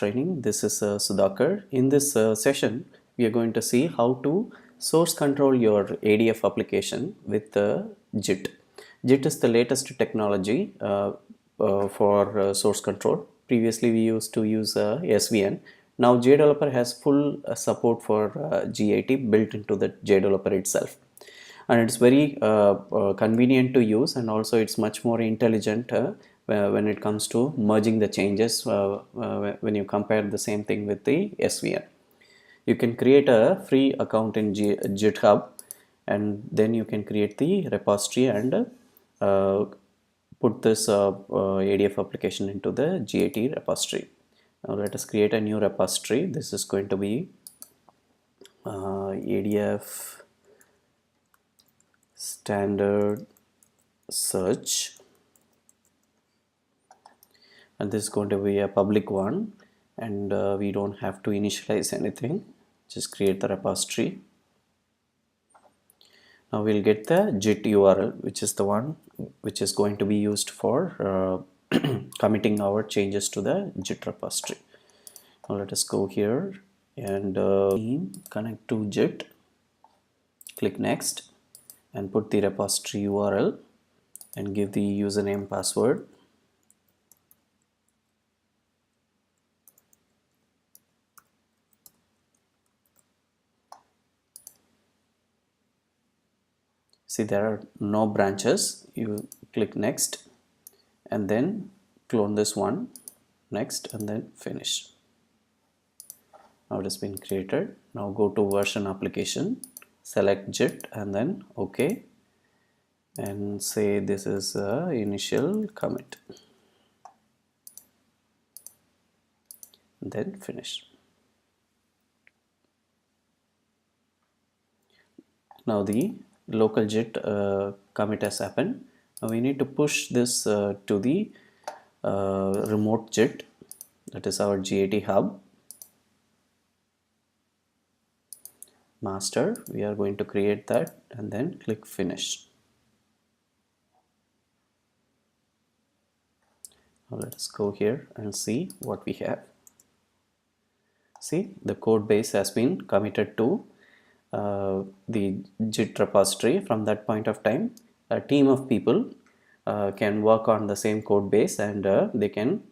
training. This is Sudhakar. In this session, we are going to see how to source control your ADF application with GIT. GIT is the latest technology for source control. Previously, we used to use SVN. Now, JDeveloper has full support for GIT built into the JDeveloper itself. And it's very convenient to use, and also it's much more intelligent when it comes to merging the changes when you compare the same thing with the SVN. You can create a free account in GitHub, and then you can create the repository and put this ADF application into the GIT repository. Now let us create a new repository. This is going to be ADF standard search, and this is going to be a public one, and we don't have to initialize anything, just create the repository. Now we'll get the GIT URL, which is the one which is going to be used for committing our changes to the GIT repository. Now let us go here and connect to GIT, click next, and put the repository URL and give the username, password. See, there are no branches. You click next and then clone this one, next, and then finish. Now it has been created. Now go to version application, select JIT and then OK, and say this is initial commit, and then finish. Now the local JIT commit has happened. Now we need to push this to the remote JIT, that is our GIT hub master. We are going to create that and then click finish. Now let us go here and see what we have. See, the code base has been committed to the JIT repository. From that point of time, a team of people can work on the same code base, and they can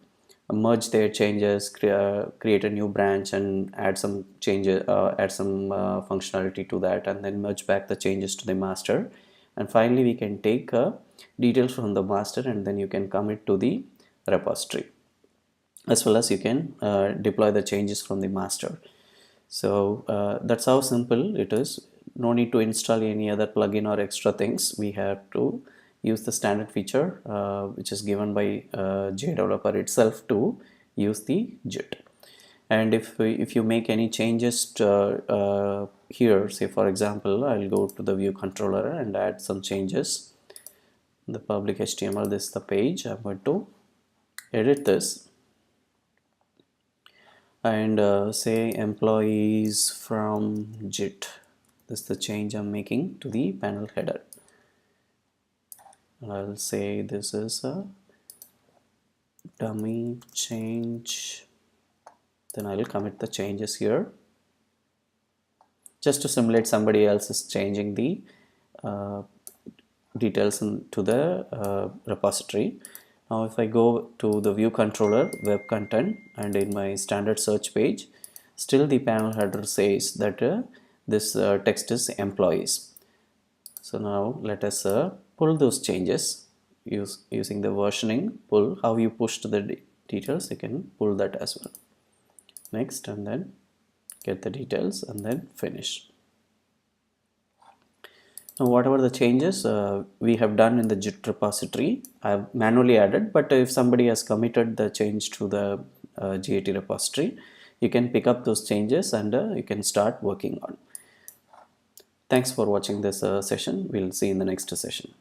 merge their changes, create a new branch and add some changes, add some functionality to that, and then merge back the changes to the master. And finally we can take details from the master, and then you can commit to the repository, as well as you can deploy the changes from the master. So that's how simple it is. No need to install any other plugin or extra things. We have to use the standard feature which is given by JDeveloper itself to use the JIT. And if you make any changes to, here, say for example, I'll go to the view controller and add some changes. The public HTML, this is the page. I'm going to edit this and say employees from JIT. This is the change I'm making to the panel header. I'll say this is a dummy change. Then I will commit the changes here, just to simulate somebody else is changing the details into the repository. Now if I go to the view controller, web content, and in my standard search page, still the panel header says that this text is employees. So now let us pull those changes using the versioning pull. How you pushed the details, you can pull that as well. Next, and then get the details and then finish. Now whatever the changes we have done in the JIT repository, I have manually added, but if somebody has committed the change to the GIT repository, you can pick up those changes and you can start working on. Thanks for watching this session. We'll see you in the next session.